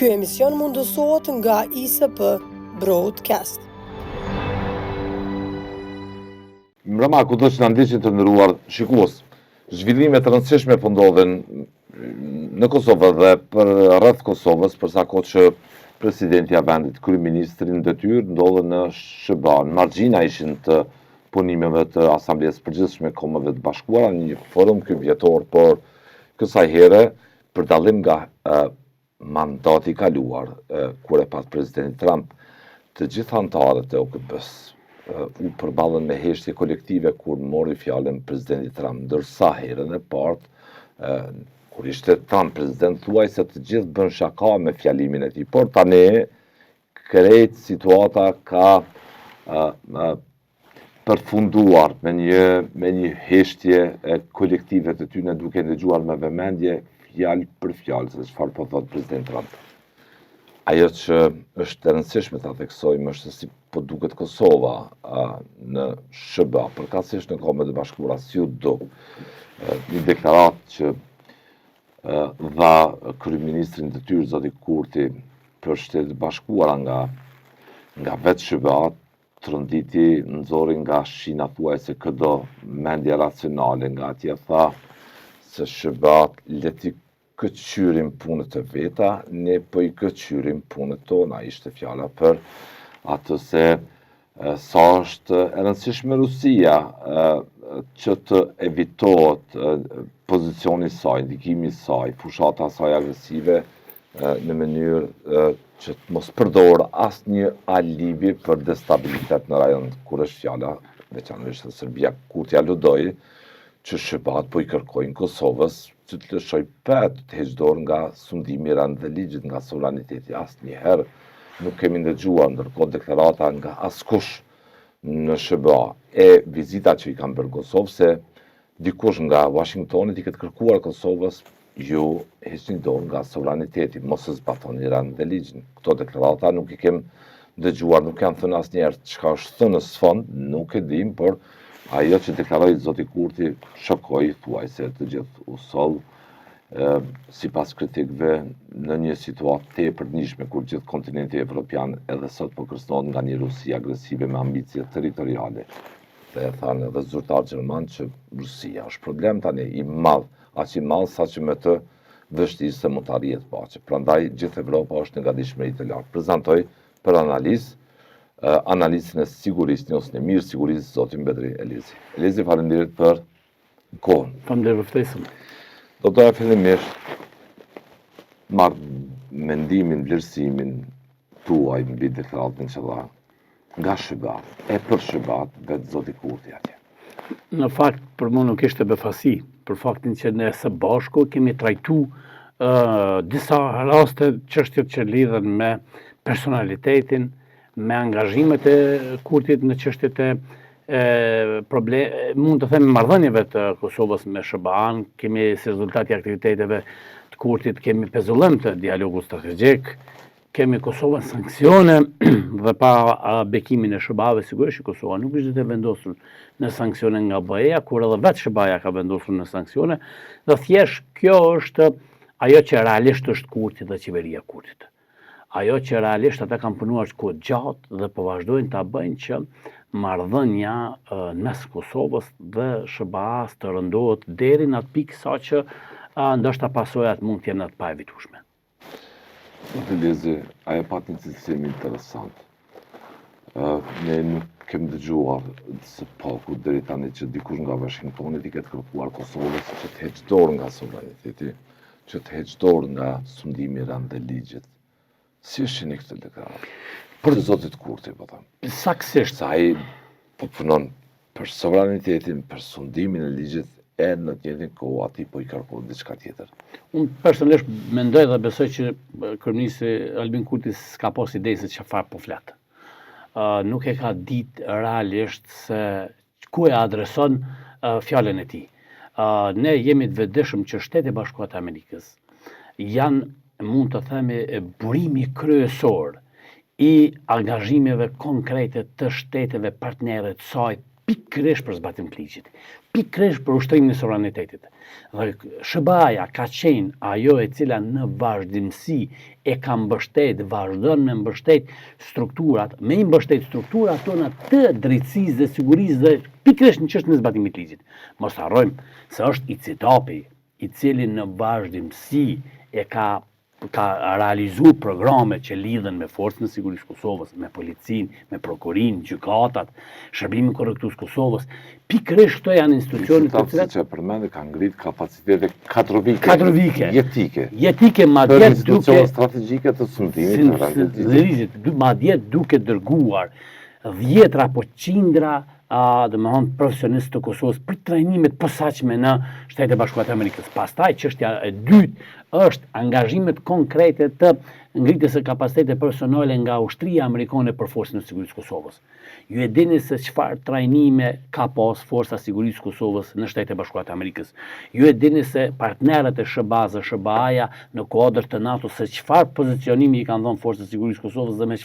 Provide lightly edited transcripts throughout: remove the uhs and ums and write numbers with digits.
Ky emision mundësohet nga ISP Broadcast. Mbrëma kudo që na ndiqni të nderuar shikues, zhvillime të rëndësishme po ndodhen në Kosovë dhe për rreth Kosovës, për sa kohë që presidenti i vendit, kryeministri në detyrë ndodhen në SBA, në margjina ishin të punimeve të Asamblesë Përgjithshme e Kombeve të Bashkuara, një forum ky vjetor, por kësaj here për dallim nga mandati i kaluar, kur e pas presidenti Trump, të gjithë anëtarët e OKB-s u përballën me heshtje kolektive kur mori fjalën presidenti Trump, ndërsa herën e parë kur ishte Trump president, thuaj se të gjithë bën shaka me fjalimin e tij, por tani krejt situata ka përfunduar me një heshtje kolektive të tyre, duke ndëgjuar me vëmendje fjalë për fjalë se çfarë po thot presidenti Trump. Ajo që është e rëndësishme ta theksojmë është se si po duket Kosova në SBA, përkatësisht në Kombet e Bashkuara, si u do. Një deklaratë që dha kryeministri në detyrë zoti Kurti për Shtetet e Bashkuara nga vetë SBA, tronditi nxori nga shina thuajse këdo mendje racionale, nga atje tha se SBA leti këqyrim punët e veta, ne po i këqyrim punët tona, ishte fjala për atë se sa është e rëndësishme Rusia që të evitohet pozicioni i saj, ndikimi i saj, fushata e saj agresive në mënyrë që të mos përdor asnjë alibi për destabilitet në rajon, kur është fjala veçanërisht se Serbia, Kurti aludoi që SBA po i kërkojnë Kosovës që të lëshoj pet të heqë dorë nga sundimi i rënd dhe ligjit, nga sovraniteti. Asnjëherë nuk kemi ndëgjuar ndërkohë deklarata nga askush në SBA e vizita që i kanë bërë Kosovë se dikush nga Washingtonit i këtë kërkuar Kosovës ju heqni dorë nga sovraniteti, mos e zbatoni rënd dhe ligjin. Këto deklarata nuk i kem ndëgjuar, nuk janë thënë asnjëherë. Çka është thënë në sfond nuk e dim, por ajo që deklaroi zoti Kurti shokoi thuajse të gjithë u soll sipas kritikëve në një situatë tepër njëshme kur gjithë kontinenti evropian edhe sot po kërcënohet nga një Rusi agresive me ambicie territoriale. Dhe e thanë edhe zyrtar gjerman që Rusia është problem tani i madh, aq i madh sa që me të vështirë se mund të arrihet paqe. Prandaj gjithë Evropa është në gatishmëri të lartë. Prezantoj për analizën e sigurisë, njësën e mirë sigurisë, zotin Bedri Elizi. Elizi, faleminderit për kohën. Faleminderit për ftesën. Do të fillimisht marr mendimin, vlerësimin tuaj mbi deklaratën që dha nga SBA, e për SBA vetë zoti Kurti atje. Në fakt, për mua nuk ishte befasi, për faktin që ne së bashku kemi trajtu disa raste çështjet që lidhen me personalitetin, me angazhimet e Kurtit në çështjet mund të them marrëdhënieve të Kosovës me SBA-n, kemi si rezultat i aktiviteteve të Kurtit, kemi pezullim të dialogut strategjik, kemi Kosovën sanksione dhe pa bekimin e SBA-ve, sigurisht që Kosova nuk ishte të vendosur në sanksione nga BE-ja, kur edhe vetë SBA-ja ka vendosur në sanksione, dhe thjesht kjo është ajo që realisht është Kurti dhe qeveria Kurtit. Ajo që realisht ata kanë punuar kohë gjatë dhe po vazhdojnë ta bëjnë që marrëdhënia mes Kosovës dhe SBA-s të rëndohet deri në atë pikë sa që ndoshta pasojat mund të jenë të paevitueshme. Elizi, ajo pati një cilësim interesant. Ne nuk kemi dëgjuar së paku deri tani që dikush nga Washingtonit i ketë kërkuar Kosovës që të heqë dorë nga sovraniteti, që të heqë dorë nga sundimi i rënd dhe ligjit. Si është që një këtë deklaratë? Për të zotit Kurti, po thëmë. Saktësisht. Sa ai po punon për sovranitetin, për sundimin e ligjit, e në të njëjtën kohë aty po i kërkon diçka tjetër. Unë personalisht mendoj dhe besoj që kryeministri Albin Kurti s'ka pas ide se çfarë po flet. Nuk e ka ditë realisht se ku e adreson fjalën e tij. Ne jemi të vetëdijshëm që Shtetet e Bashkuara të Amerikës janë, mund të themi, burimi kryesor i angazhimeve konkrete të shteteve partnere të saj pikërisht për zbatim të ligjit, pikërisht për ushtrimin e sovranitetit. Dhe SBA-ja ka qenë ajo e cila në vazhdimsi e ka mbështet, vazhdon me mbështet strukturat, me i mbështet strukturat tona të drejtësisë dhe sigurisë dhe pikërisht në çështjen e zbatimit të ligjit. Mos harrojmë se është ICTOP-i i cili në vazhdimsi e ka realizuar programe që lidhen me forcën e sigurisë Kosovës, me policinë, me prokurinë, gjykatat, shërbimin korrektus Kosovës. Pikërisht këto janë institucione të cilat që përmendë kanë ngrit kapacitete kadrovike, jetike madje për institucione strategjike të sundimit madje duke dërguar dhjetra apo qindra profesionistë të Kosovës për trajnimet posaçme në Shtetet e Bashkuara të Amerikës. Pastaj çështja e dytë është angazhimet konkrete të ngritjes së kapacitetit personale nga ushtria amerikane për forcën e sigurisë Kosovës. Ju e dini se çfarë trajnime ka pas forca sigurisë Kosovës në Shtetet e Bashkuara të Amerikës. Ju e dini se partnerët e SBA-ja në kuadër të NATO se çfarë pozicionimi i kanë dhënë forcës sigurisë Kosovës dhe me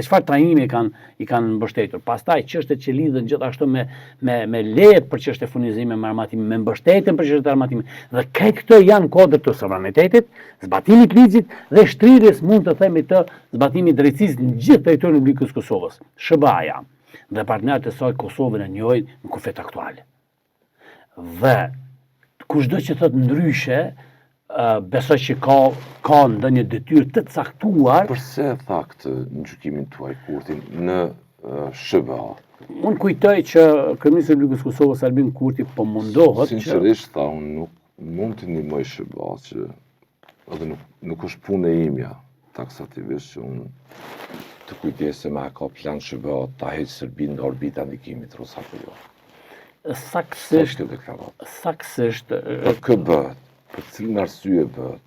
çfarë trajnime i kanë mbështetur. Pastaj çështjet që lidhen gjithashtu me lejet për çështje furnizime me armatime, me mbështetjen për çështje armatime. Dhe këto janë kuadër të sovranitetit, zbatimit ligjit dhe shtrirjes mund të themi të zbatimit drejtësisë në gjithë territorin e Republikës Kosovës. SBA-ja dhe partnerët e saj Kosovën e njohin në kufet aktuale. Dhe kushdo që thotë ndryshe, besoj që ka ndonjë detyrë të caktuar. Përse tha këtë në gjykimin tuaj Kurtin në SBA? Unë kujtoj që Kryeministri i Republikës Kosovës Albin Kurti po mundohet sinqerisht tha unë nuk mund të ndihmoj SBA që edhe nuk është punë e imja taksativisht që unë të kujdesem me ka plan SBA ta heqë Serbinë nga orbita e ndikimit rus apo jo. Saksisht për kë bëhet, për cilën arsye bëhet,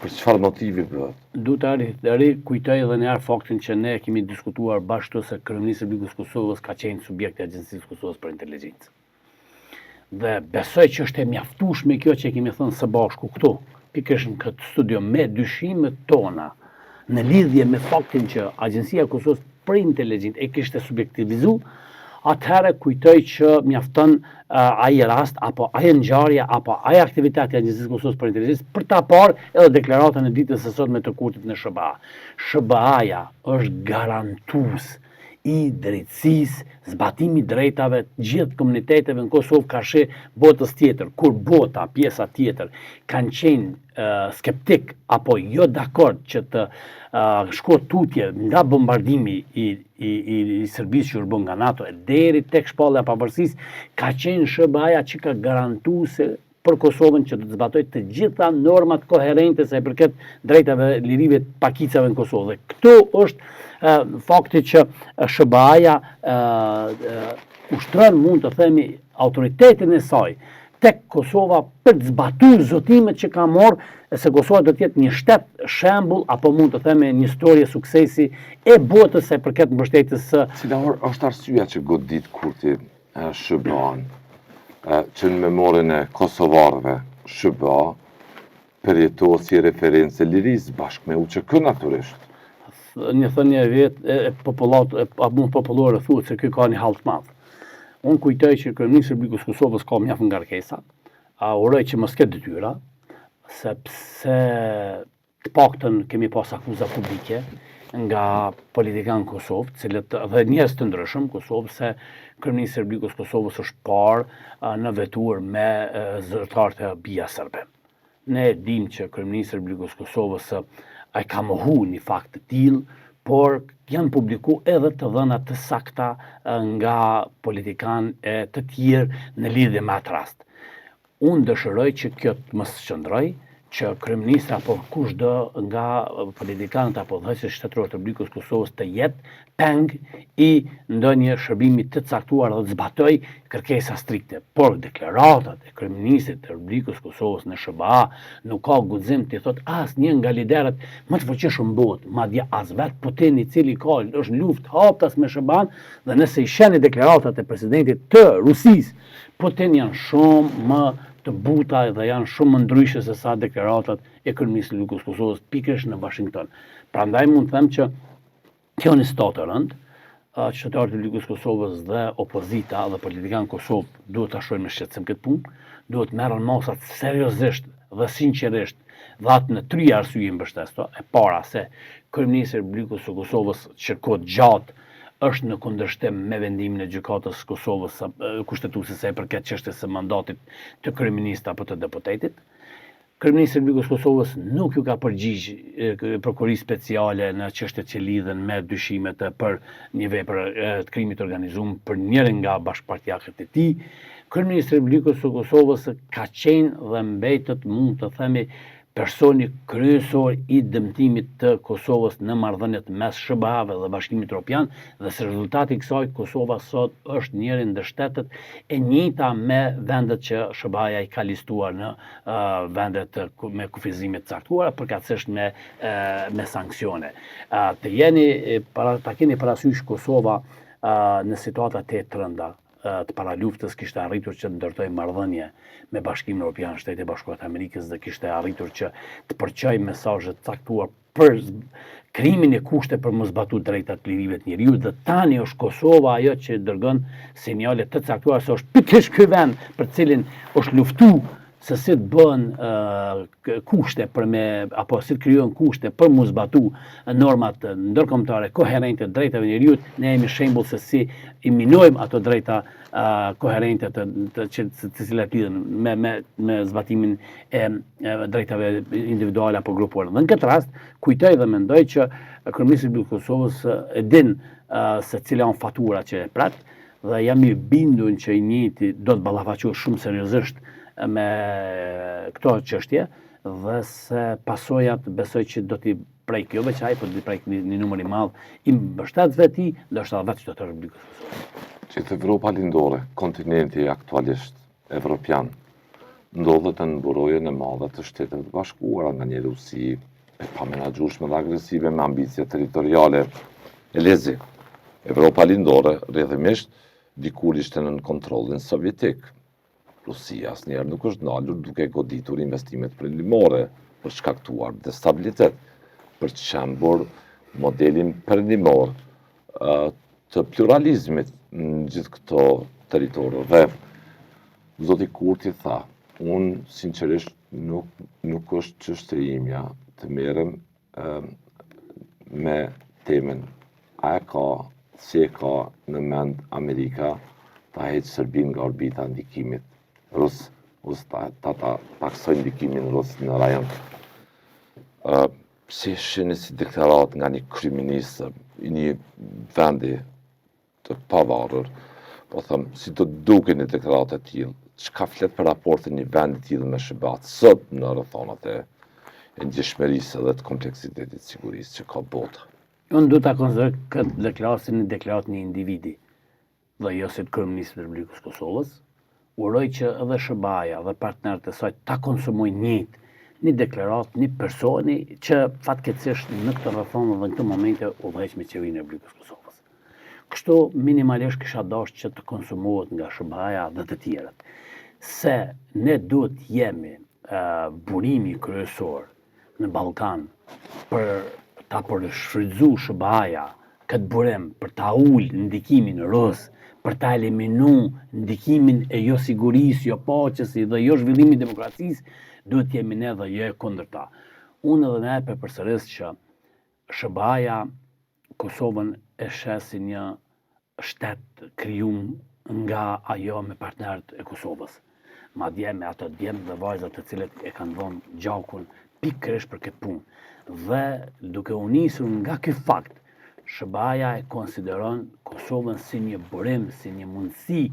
për çfarë motivi bëhet. Duhet të rikujtoj edhe një herë faktin që ne kemi diskutuar bashkë se Kryeministri i Republikës Kosovës ka qenë subjekt i Agjencisë Kosovës për Inteligjencë. Dhe besoj që është e mjaftueshme kjo që kemi thënë së bashku këtu, pikërisht në këtë studio me dyshimet tona në lidhje me faktin që Agjencia e Kosovës për Inteligjencë e kishte subjektivizuar, atëherë kujtoj që mjafton ai rast apo ai ngjarje apo ai aktiviteti i Agjencisë Kosovës për Inteligjencë për ta parë edhe deklaratën e ditës së sotme të Kurtit në SBA. SBA-ja është garantues i drejtësisë, zbatimit drejtave gjithë komuniteteve në Kosovë ka shi botës tjetër, kur bota, pjesa tjetër, kanë qenë skeptik apo jo dakord që të shkojë tutje nga bombardimi i Serbisë që u bën nga NATO deri tek shpallja e pavarësisë, ka qenë SBA-ja që ka garantuar për Kosovën që të zbatoj të gjitha normat koherente sa i përket drejtave lirive të pakicave në Kosovë. Dhe këtu është fakti që SBA-ja ushtron, mund të themi, autoritetin e saj tek Kosova për të zbatuar zotimet që ka marrë se Kosova do të jetë një shtet shembull apo mund të themi një histori suksesi e botës sa i përket mbështetjes së. Cila është arsyeja që godit Kurti SBA-n që në memorin e kosovarëve SBA përjetohet si referencë lirisë bashkë me UÇK natyrisht. Një thënie popullore thuhet se ky ka një hall të madh. Unë kujtoj që Kryeministri i Republikës Kosovës ka mjaft ngarkesa, uroj që mos ketë detyra, sepse të paktën kemi pas akuza publike nga politikanë Kosovë, cilët dhe njerëz të ndryshëm Kosovë se Kryeministri i Republikës Kosovës është parë në vetur me zyrtarët e BIA serbe. Ne dim që Kryeministri i Republikës Kosovës ai ka mohu një fakt të tillë, por janë publiku edhe të dhëna të sakta nga politikanë të tjerë në lidhje me atë rast. Unë dëshiroj që kjo të mos qëndroj, që kryeministri apo kushdo nga politikanët apo dhënësit shtetëror të Republikës Kosovës të jetë peng i ndonjë shërbimi të caktuar dhe të zbatoj kërkesa strikte. Por deklaratat e kryeministrit të Republikës Kosovës në SBA nuk ka guxim të thotë asnjë nga liderët më të fuqishëm në botë, madje as vetë Putin i cili është luftë haptas me SBA-n dhe nëse i shihni deklaratat e presidentit të Rusisë, Putin janë shumë më të buta dhe janë shumë më ndryshe se sa deklaratat e kryeministrit të Republikës Kosovës pikërisht në Washington. Prandaj mund të them që kjo një situatë e rëndë, qytetarët e Republikës Kosovës dhe opozita dhe politikanë Kosovë duhet ta shohin me shqetësim këtë punë, duhet merren masat seriozisht dhe sinqerisht dhe atë në 3 arsye mbështes to. E para se kryeministri i Republikës së Kosovës që kohë gjatë është në kundërshtim me vendimin e gjykatës së Kosovës kushtetuese sa i përket çështjes së mandatit të kryeministit apo të deputetit. Kryeministri i Republikës së Kosovës nuk ju ka përgjigj prokurisë speciale në çështjet që lidhen me dyshimet për një vepër të krimit të organizuar për njërin nga bashkëpartiakët e tij. Kryeministri i Republikës së Kosovës ka qenë dhe mbetet, mund të themi, personi kryesor i dëmtimit të Kosovës në marrëdhëniet mes SBA-ve dhe Bashkimit Evropian, dhe si rezultati i kësaj Kosova sot është njëri ndër shtetet e njëjta me vendet që SBA-ja i ka listuar në vendet me kufizime të caktuara, përkatësisht me sanksione. Ta keni parasysh Kosova në situata të rënda të paraluftës kishte arritur që të ndërtoj marrëdhënie me Bashkimin Evropian, Shtetet e Bashkuara të Amerikës, dhe kishte arritur që të përçojë mesazhe të caktuar për krimin e kushte për mos zbatuar drejtat lirive të njerëzit, dhe tani është Kosova ajo që dërgon sinjale të caktuara se është pikërisht ky vend për cilin është luftuar se si të bëhen kushte apo si të krijohen kushte për mos zbatuar normat ndërkombëtare koherente të drejtave të njerëzit. Ne jemi shembull se si i minojmë ato drejta koherente të cilat lidhen me zbatimin e drejtave individuale apo grupuar. Dhe në këtë rast kujtoj dhe mendoj që kryeministri i Kosovës e din se cila janë faturat që e prat, dhe jam i bindur që i njëjti do të ballafaqohet shumë seriozisht me këto çështje, dhe se pasojat besoj që do t'i prejkë jo veç ai, por do t'i prejkë një numër i madh i mbështetësve të tij, ndoshta vetë qytetarë të Republikës së Kosovës. Që Evropa lindore, kontinenti aktualisht evropian, ndodhet në mburojën e madhe të Shteteve të Bashkuara nga një Rusi e pamenaxhueshme dhe agresive me ambicie territoriale e lezi. Evropa lindore rrjedhimisht dikur ishte në kontrollin sovjetik. Rusia asnjëherë nuk është ndalur duke goditur investimet perëndimore për shkaktuar destabilitet, për të shembur modelin perëndimor të pluralizmit në gjithë këto territorë. Dhe zoti Kurti tha, unë sinqerisht nuk është çështja imja të merrem me temën a e ka, si e ka në mend Amerika ta heqë Serbinë nga orbita e ndikimit rus, ose ta taksoj ndikimin rus në rajon. Si shihni si deklarat nga një kryeminist i një vendi të pavarur, po them, si do duken një deklarat e tillë, çka flet për raportin një vendi tillë me SBA sot në rrethonat e ndjeshmërisë dhe të kompleksitetit të sigurisë që ka bota. Unë du ta konsideroj këtë deklaratë si një deklaratë një individi, dhe jo si të kryeministit të Republikës së Kosovës. Uroj që edhe SBA-ja dhe partnerët e saj ta konsumojnë një deklaratë, një personi që fatkeqësisht në këtë rrethon dhe në këtë momente udhëheq me qeverinë e Republikës së Kosovës. Kështu minimalisht kisha dashur që të konsumohet nga SBA-ja dhe të tjerët. Se ne duhet jemi burimi kryesor në Ballkan për ta përshfrytzuar SBA-ja këtë burim për ta ulë ndikimin rus, për ta eliminu ndikimin e jo sigurisë, jo paqes dhe jo zhvillimit demokracisë, duhet jemi ne dhe jo e kundërta. Unë edhe ne përsëris që SBA-ja Kosovën e sheh si një shtet krijuar nga ajo me partnerët e Kosovës. Madje me ato djemt dhe vajzat të cilët e kanë vënë gjakun pikërisht për këtë punë. Dhe duke u nisur nga ky fakt, SBA-ja e konsideron Kosovën si një burim, si një mundësi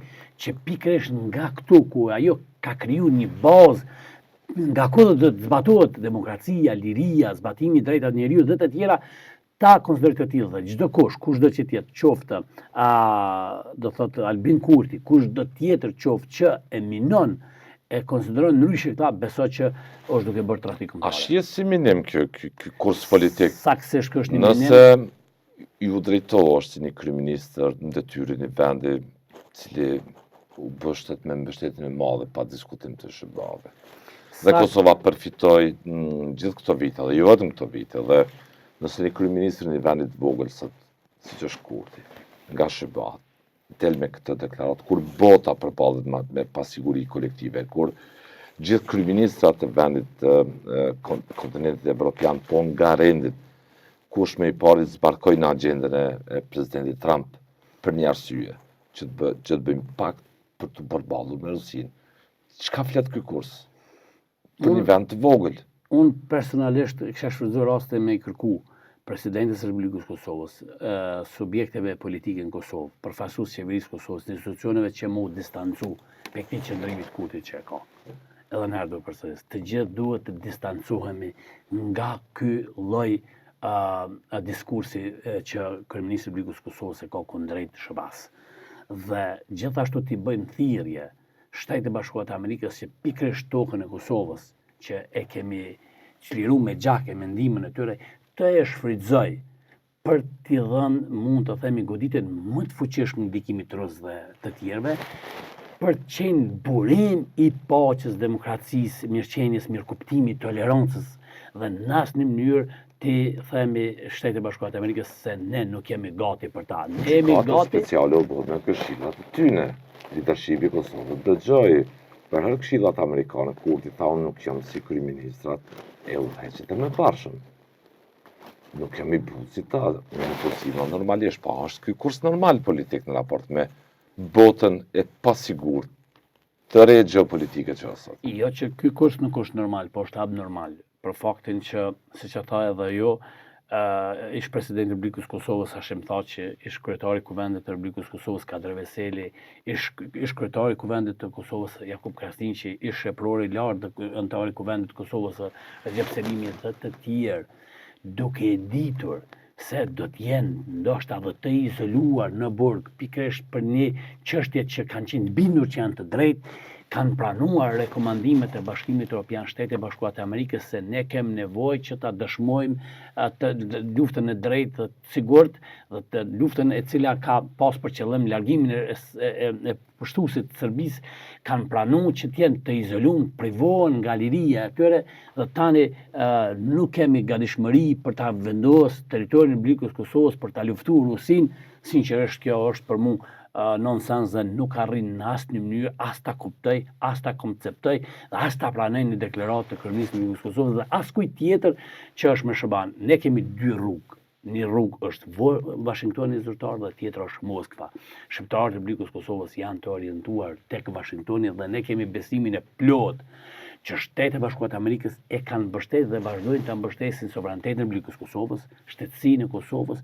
që pikërisht nga këtu ku ajo ka krijuar një bazë, nga ku do të zbatohet demokracia, liria, zbatimi i drejtave të njerëzit dhe të tjera, ta konsideroj të tillë dhe çdo kushdo që tjetë, qoftë do thotë Albin Kurti, kushdo tjetër qoftë që e minon e konsideron ndryshe këta, besoj që është duke bërë trafik kombëtar. A shihet si minim ky kurs politik? Saktësisht kjo është një minim. Nëse ju drejtohesh si një kryeministër në detyrën e vendit, cili u bështet me mbështetjen e madhe pa diskutim të SBA-ve. Dhe Kosova përfitoi gjithë këto vite, dhe jo vetëm këto vite, dhe nëse një kryeministër në një vendit vogël siç është Kurti, nga SHBA del me këtë deklarat, kur bota përballet me pasiguri kolektive, kur gjithë kryeministrat të vendit të kontinentit evropian, po nga rendit, kush me i pari zbarkojnë agendën e presidentit Trump për një arsye, që të bëjmë pakt për të përballur me Rusinë. Çka flet ky kurs? Për një vend të vogël. Unë personalisht kisha shfrytzuar raste me i kërku Presidentës së Republikës Kosovës, subjekteve politike në Kosovë, përfaqësues qeverisë Kosovës, institucioneve që mu distancu pe këtij qëndrimit kurti që e ka. Edhe në herë do përsëris, të gjithë duhet të distancohemi nga ky lloj diskursi që kryeministri i Republikës Kosovës e ka kundrejt SHBA-s. Dhe gjithashtu t'i bëjmë thirrje Shtetet e Bashkuara të Amerikës që pikërisht tokën e Kosovës, që e kemi çliruar me gjake mendimin e tyre, të e shfrytëzoj për t'i dhënë, mund të themi, goditjen më të fuqishme ndikimit rus dhe të tjerëve, për të qenë burim i paqes, demokracisë, mirëqenies, mirëkuptimit, tolerancës dhe në asnjë mënyrë ti themi Shtetet e Bashkuara të Amerikës se ne nuk jemi gati për ta. Ne jemi gati. Speciale u bë me këshillat e tyne. Leadershipi i Kosovës dëgjoi për herë këshillat amerikane, kurti tha unë nuk jam si kryeministrat e udhëheqjet e mëparshëm. Nuk jam i butë si ta, unë kursiva normalisht, pa është ky kurs normal politik në raport me botën e pasigurt të re geopolitike që sot. Jo që ky kurs nuk është normal, po është abnormal. Për faktin që, siç e tha edhe jo, ish presidenti i Republikës Kosovës Hashim Thaçi, ish kryetari i Kuvendit të Republikës Kosovës Kadri Veseli, ish kryetari i Kuvendit të Kosovës Jakub Krasniqi, ish sheprori i lartë anëtar i Kuvendit të Kosovës Recep Selimi dhe të tjerë, duke ditur se do të jenë ndoshta edhe të izoluar në burg pikërisht për një çështje që kanë qenë bindur që janë të drejtë, kanë pranuar rekomandimet e Bashkimit Evropian, Shtetet e Bashkuara të Amerikës se ne kemi nevojë që ta dëshmojmë luftën e drejtë të sigurt dhe të luftën e cila ka pas për qëllim largimin e pushtuesit të Serbisë, kanë pranuar që të jenë të izoluar, privohen nga liria e tyre dhe tani nuk kemi gatishmëri për ta vendosur territorin e Republikës Kosovës për ta luftuar Rusinë. Sinqerisht kjo është për mua nonsens dhe nuk arrin në asnjë mënyrë as ta kuptoj, as ta konceptoj, dhe as ta pranoj në deklaratë të kryeministrit të Kosovës dhe as kujt tjetër që është me SHBA-n. Ne kemi dy rrugë. Një rrugë është Washingtoni zyrtar dhe tjetra është Moskva. Shqiptarët e Republikës Kosovës janë të orientuar tek Washingtoni dhe ne kemi besimin e plot që Shtetet e Bashkuara të Amerikës e kanë mbështetur dhe vazhdojnë ta mbështesin sovranitetin e Republikës Kosovës, shtetësinë e Kosovës,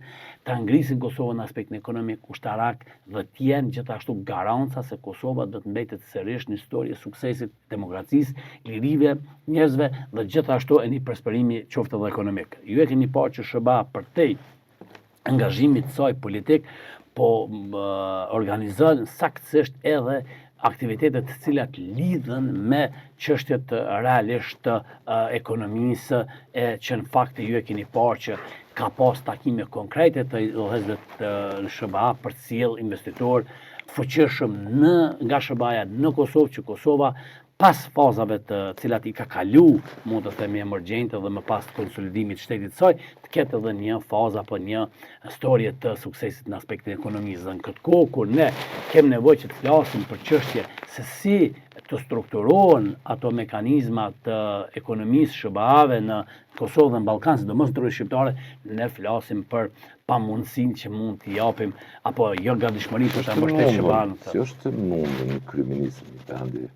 ta ngrisin Kosovën në aspektin ekonomik, ushtarak dhe të jenë gjithashtu garanca se Kosova do të mbetet sërish në histori e suksesit, demokracisë, lirive, njerëzve dhe gjithashtu e një prosperimi qoftë edhe ekonomik. Ju e keni parë që SHBA përtej angazhimit të saj politik, po organizon saktësisht edhe aktivitetet të cilat lidhen me çështjet realisht të ekonomisë, që në fakt ju e keni parë që ka pas takime konkrete të udhëheqësve të SHBA për të sjellë investitor fuqishëm nga SHBA-ja në Kosovë, që Kosova pas fazave të cilat i ka kalu, mund të themi emergjente dhe më pas konsolidimit shtetit të saj, të ketë edhe një fazë apo një historie të suksesit në aspektin ekonomisë. Dhe në këtë kohë kur ne kemi nevojë që të flasim për çështje se si të strukturohen ato mekanizma të ekonomisë SHBA-ve në Kosovë dhe në Ballkan, sidomos në rrugë shqiptare, ne flasim për pamundësinë që mund t'i japim apo jo gatishmëri për ta mbështetur SHBA-n. Si është mundur një kryeminist i vendi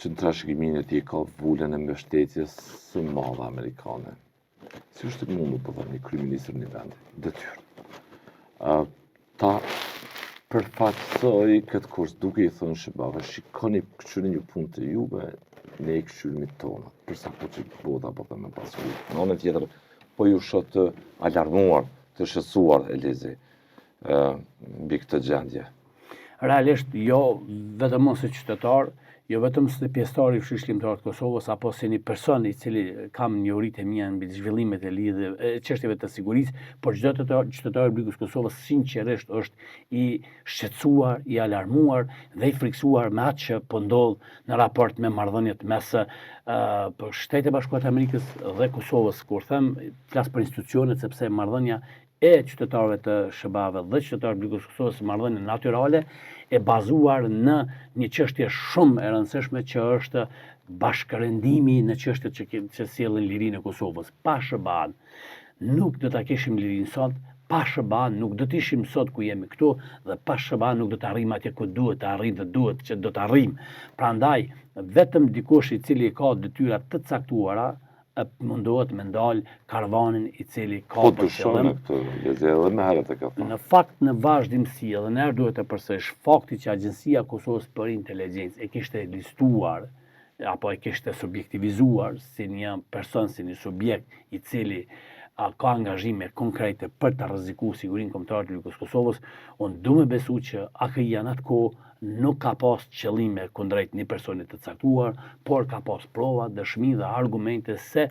që në trashëgiminë e tij ka vulën e mbështetjes së madhe amerikane? Si është mundur për një kryeminist në vend detyrë ta përfaqësoj këtë kurs duke i thënë SHBA-ve, shikoni këshyrin një punë të juve, ne i këshyrim tona, përsa po që bota po të me pasur. Në anën tjetër, po ju shoh të alarmuar, të shqetësuar Elizi mbi këtë gjendje. Realisht jo vetëm si qytetar, jo vetëm si pjesëtar i Fshirës Shkrimtarë të Kosovës apo si një person i cili kam njohuritë e mia mbi zhvillimet e çështjeve të sigurisë, por çdo qytetar i Republikës Kosovës sinqerisht është i shqetësuar, i alarmuar dhe i frikësuar me atë që po ndodh në raport me marrëdhëniet mes Shtetit e Bashkuara të Amerikës dhe Kosovës. Kur them flas për institucionet sepse marrëdhënia e qytetarëve të SBA-ve dhe qytetarëve të Republikës së Kosovës marrëdhënie natyrale e bazuar në një çështje shumë e rëndësishme që është bashkërendimi në çështjet që sjellin lirinë e Kosovës. Pa SBA-n nuk do ta kishim lirinë sot, pa SBA-n nuk do të ishim sot ku jemi këtu dhe pa SBA-n nuk do të arrijmë atje ku duhet të arrijmë dhe duhet që do të arrijmë. Prandaj vetëm dikush i cili ka detyra të caktuara mundohet me ndal karavanin i cili ka Po të shumë këtë lezë edhe me herët e ka thënë. Në fakt, në vazhdimsi edhe në herë duhet të përsërish fakti që Agjencia e Kosovës për Inteligjencë e kishte listuar apo e kishte subjektivizuar si një person, si një subjekt i cili ka angazhime konkrete për të rrezikuar sigurinë kombëtare të Republikës Kosovës, unë du me besu që AKI-ja në atë kohë nuk ka pas qëllime kundrejt një personi të caktuar, por ka pas prova, dëshmi dhe argumente se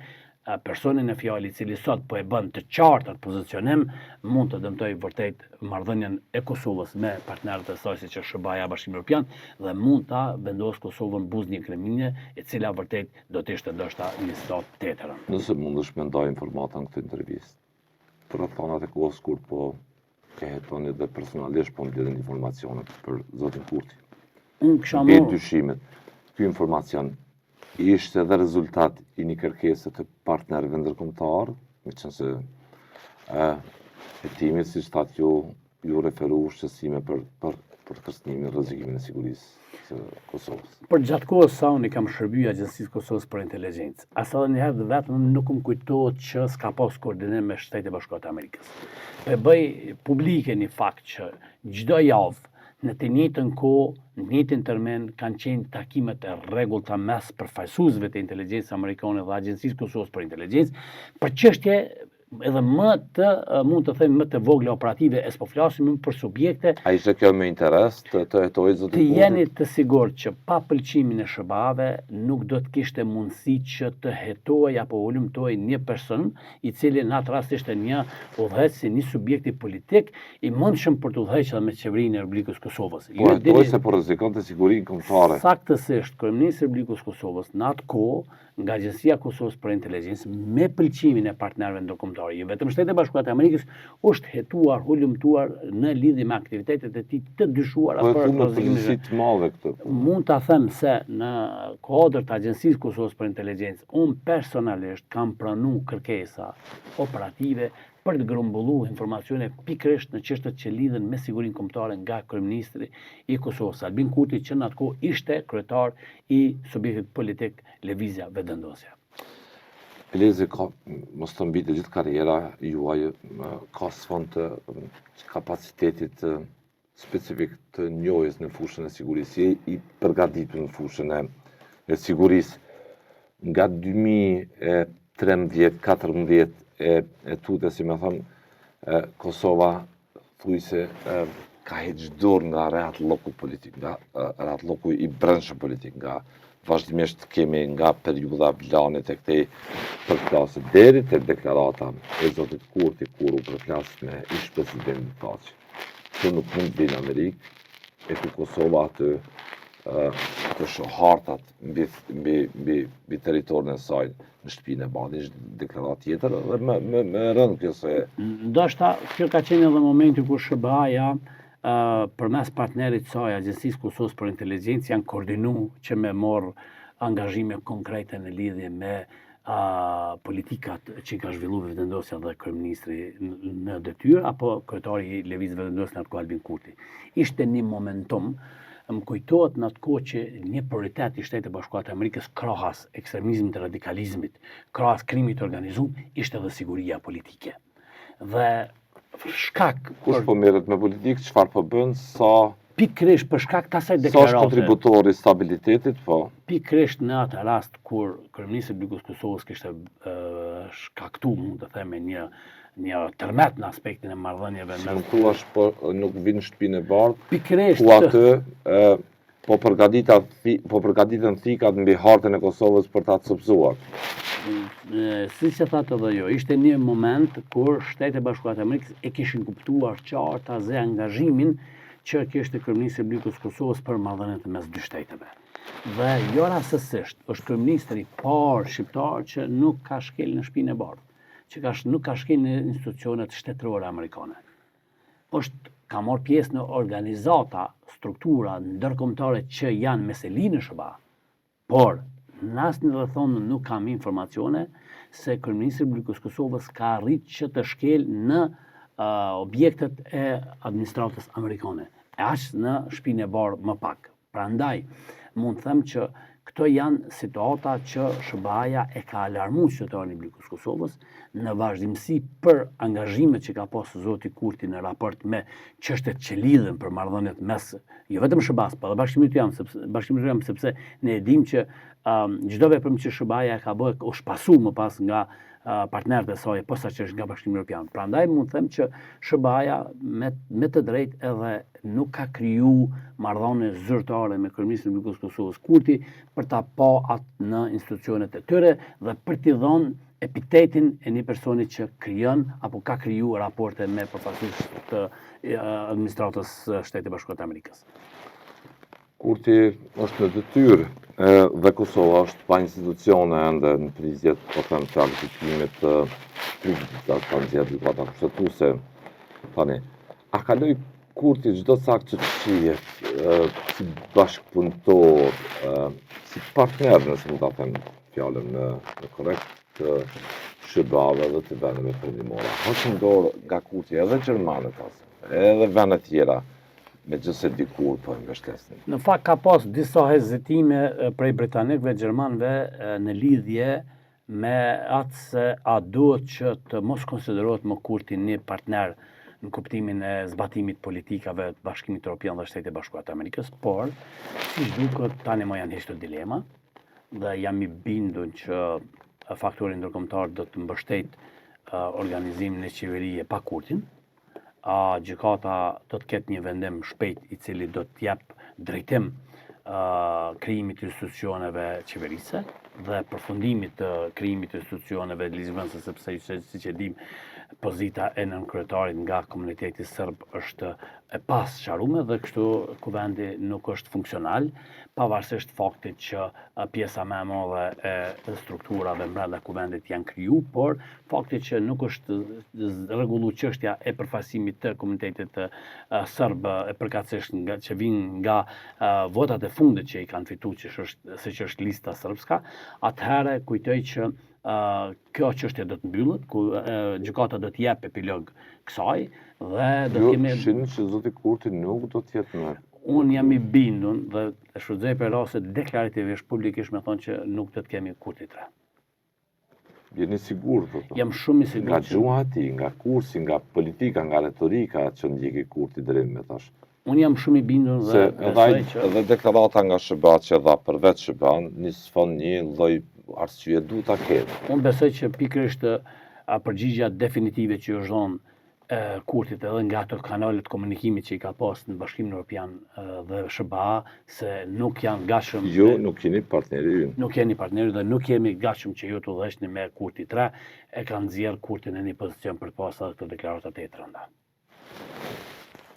personin e fjali i cili sot po e bën të qartë atë pozicionim mund të dëmtojë vërtet marrëdhënien e Kosovës me partnerët e saj siç është SBA-ja, Bashkimi Evropian dhe mund ta vendosë Kosovën buzë një kriminale e cila vërtet do të ishte ndoshta një stat tjetër. Nëse mundesh me ndaj informata në këtë intervistë, për atë thonat e kohës kur po ke hetoni dhe personalisht po mbledhin informacionet për zotin Kurti. Unë kisha Mbi marrë dyshimet, ky informacion ishte edhe rezultat i një kërkese të partnerëve ndërkombëtar, me qenë se hetimit si shtat ju referu shqesime për kërcënimin, rrezikimin e sigurisë së Kosovës. për gjatë kohës sa unë i kam shërbyer Agjencisë Kosovës për Inteligjencë. As edhe një herë dhe vetëm nuk më kujtohet që s'ka pas koordinim me Shtetet e Bashkuara të Amerikës. Po e bëj publike një fakt që çdo javë në të njëjtën kohë, në të njëjtin termin kanë qenë takimet e rregullta mes përfaqësuesve të inteligjencës amerikane dhe Agjencisë Kosovës për Inteligjencë për çështje edhe më të, mund të them, më të vogla operative, e s'po flasim për subjekte. A ishte kjo me interes të hetojë zotin Të Kurti? jeni të sigurt që pa pëlqimin e SBA-ve nuk do të kishte mundësi që të hetojë apo ulëmtojë një person i cili në atë rast ishte një udhëheqës, si një subjekti politik i mundshëm për të udhëhequr me qeverinë e Republikës Kosovës. Po hetojë se po rrezikonte sigurinë kombëtare. Saktësisht, kryeministri i Republikës Kosovës në atë kohë nga Agjencia e Kosovës për Inteligjencë me pëlqimin e partnerëve ndërkombëtar, jo vetëm Shtetet e Bashkuara të Amerikës, është hetuar, ulëmtuar në lidhje me aktivitetet e tij të dyshuara Po për e me rrezikimin e përgjithësi të madhe këtë. Mund ta them se në kuadër të Agjencisë Kosovës për Inteligjencë, unë personalisht kam pranuar kërkesa operative për të grumbulluar informacione pikërisht në çështjet që lidhen me sigurinë kombëtare nga kryeministri i Kosovës, Albin Kurti, që në atë kohë ishte kryetar i subjektit politik Lëvizja Vetëvendosja. Elezi ka, mos të mbi të gjithë karriera juaj, ka sfond të kapacitetit specifik të njohjes në fushën e sigurisë, i përgatitur në fushën e sigurisë. Nga 2013-14 e tute, si me thëmë, Kosova thujse ka heqë dorë nga rehat-lloku politik, nga rehat-lloku i brendshëm politik, nga vazhdimisht kemi nga periudha vlanit e këtej përplasje deri te deklarata e zotit Kurti kur u përplas me ish presidentin Thaçi. Që nuk mund të vinë në Amerikë, e ku Kosova të shohartat mbi territorin e saj në shtëpinë e Bardhit, ishte deklaratë tjetër dhe me rënd kjo se Ndoshta kjo ka qenë edhe momenti kur SBA-ja përmes partnerit saj, Agjencisë Kosovës për Inteligjencë, janë koordinu që me morë angazhime konkrete në lidhje me politikat që ka zhvilluar Vetëvendosja dhe kryeministri në detyrë, apo kryetari i Lëvizjes Vetëvendosja në atë kohë Albin Kurti. Ishte një momentum, më kujtohet në atë kohë që një prioritet i Shtetit e Bashkuara të Amerikës krahas ekstremizmit dhe radikalizmit, krahas krimit të organizuar, ishte edhe siguria politike. Dhe shkak kush po merret me politikë, çfarë po bën, pikërisht për shkak të asaj sa është deklarate. kontributori i stabilitetit, po. Pikërisht në atë rast kur kryeministri i Republikës Kosovës kishte shkaktuar, mund të them, një tërmet në aspektin e marrëdhënieve Si më thuash, po nuk vinë në shtëpinë e Bardhë, pikërisht ku atë po përgatiten thikat mbi hartën e Kosovës për ta copsuar. si që thatë edhe jo, ishte një moment kur Shtetet e Bashkuara të Amerikës e kishin kuptuar qarta dhe angazhimin që kishte kryeministri i Republikës Kosovës për marrëdhëniet mes dy shteteve. Dhe jo rastësisht është kryeministri i parë shqiptar që nuk ka shkel në shtëpinë e Bardhë, që nuk ka shkel në institucionet shtetërore amerikane. Ka marrë pjesë në organizata, struktura ndërkombëtare që janë me selinë SBA, por në asnjë rrethon nuk kam informacione se kryeministri i Republikës Kosovës ka arritë që të shkel në objektet e administratës amerikane, e aq në shtëpinë e bardhë më pak. Prandaj mund të them që këto janë situata që SBA-ja e ka alarmuar qytetarin e Republikës Kosovës në vazhdimsi për angazhimet që ka pasur zoti Kurti në raport me çështjet që lidhen për marrëdhëniet mes jo vetëm SBA-s, por edhe Bashkimit Jam, sepse ne e dimë që çdo veprim që SBA-ja ka bërë është pasur më pas nga partnerët e saj posaçërisht nga Bashkimi Evropian. Prandaj mund të them që SBA-ja me të drejtë edhe nuk ka kriju marrëdhënie zyrtare me kryeministrin e Republikës Kosovës Kurti për ta pa atë në institucionet e tyre dhe për t'i dhënë epitetin e një personi që krijon apo ka kriju raporte me përfaqësues të administratës Shtetit Bashkuar të Amerikës. Kurti është në detyrë dhe Kosova është pa institucione ende në prizjet, po them fjalë të klimit të kritikat të tanzia gjykata kushtetuese. Tani, a kaloi Kurti çdo sakt që të shihet si bashkëpunëtor, si partner, nëse mund ta them fjalën në korrekt, të SBA-ve dhe të vendeve perëndimore. Hoqën dorë nga Kurti edhe gjermanët edhe vende tjera, megjithëse dikur po mbështesin. Në fakt ka pas disa hezitime prej britanikëve, gjermanëve në lidhje me atë se a duhet që të mos konsiderohet më Kurti një partner në kuptimin e zbatimit politikave të Bashkimit Evropian dhe Shtetit Bashkuar të Amerikës, por siç duket tani më janë hiç dilema dhe jam i bindur që faktori ndërkombëtar do të mbështet organizimin e qeverisë pa Kurtin. Gjykata do të ketë një vendim shpejt i cili do të jap drejtim krijimit të institucioneve qeverise dhe përfundimit të krijimit të institucioneve ligjvënëse, sepse siç e dim, pozita e nënkryetarit nga komuniteti serb është e pasqaruar dhe kështu kuvendi nuk është funksional, pavarësisht faktit që pjesa më e madhe e strukturave brenda kuvendit janë kriju, por fakti që nuk është rregulluar çështja e përfaqësimit të komunitetit serb e përkatësisht që vijnë nga votat e fundit që i kanë fituar, siç është lista srpska, atëherë kujtoj që kjo çështje do të mbyllet, ku gjykata do të jap epilog kësaj dhe do të kemi shihen që zoti Kurti nuk do të jetë më. Unë jam i bindur dhe e shfrytëzoj për raste deklarativisht publikisht me thonë që nuk do të kemi Kurti 3. Jeni sigurt po? Jam shumë i sigurt. Nga gjuha e tij, nga kursi, nga politika, nga retorika që ndjeki Kurti deri më tash. Unë jam shumë i bindur dhe edhe deklarata nga SBA që dha përveç SBA nisfon një lloj arsye duhet ta ketë. Unë besoj që pikërisht përgjigja definitive që është dhënë Kurtit edhe nga ato kanalet komunikimit që i ka pas në Bashkimin Evropian dhe SBA se nuk janë gatshëm. Jo, nuk jeni partneri ynë. Nuk jeni partneri dhe nuk jemi gatshëm që ju të udhëheqni me Kurti 3, e kanë nxjerr Kurtin në një pozicion për pas edhe këto deklarata të rënda.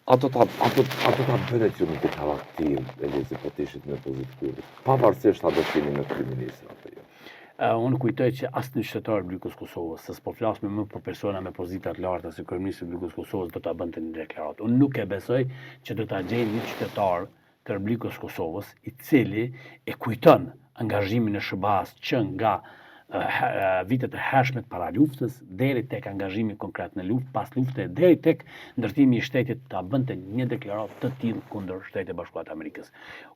Ato ta bëre që nuk e ka aktiv e lezi po të ishit me pozitë Kurtit, pavarësisht a do të jeni me kryeministrin apo jo. Unë kujtoj që asnjë qytetar i Republikës Kosovës, se s'po flasim më për persona me pozita të larta si kryeministri i Republikës Kosovës do ta bënte një deklaratë. Unë nuk e besoj që do ta gjejë një qytetar të Republikës Kosovës i cili e kujton angazhimin e SBA-s që nga vitet e hershme para luftës deri tek angazhimi konkret në luftë, pas lufte deri tek ndërtimi i shtetit ta bënte një deklaratë të tillë kundër Shtetit Bashkuar të Amerikës.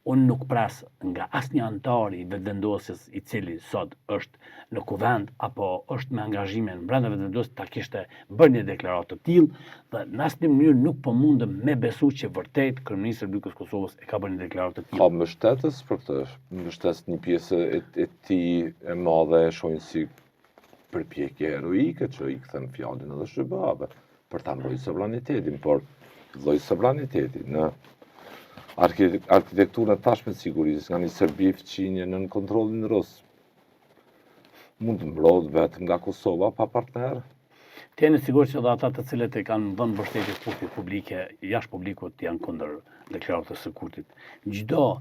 Unë nuk pres nga asnjë antar i vetëvendosjes i cili sot është në kuvend apo është me angazhimin brenda vetëvendosjes ta kishte bërë një deklaratë të tillë dhe në asnjë mënyrë nuk po mundem me besu që vërtet kryeministri i Republikës Kosovës e ka bërë një deklaratë të tillë. Ka mbështetës për këtë, mbështes një pjesë e tij e madhe shohin si përpjekje heroike që i kthen fjalën edhe SBA-ve për ta mbrojtur sovranitetin, por lloj sovraniteti në arkitekturën e tashme të sigurisë nga një Serbi fqinje në kontrollin rus mund të mbrohet vetëm nga Kosova pa partner. Të jeni sigurt që dhe ata të cilët e kanë dhënë mbështetje Kurtit publike, jashtë publikut janë kundër deklaratës së Kurtit. Çdo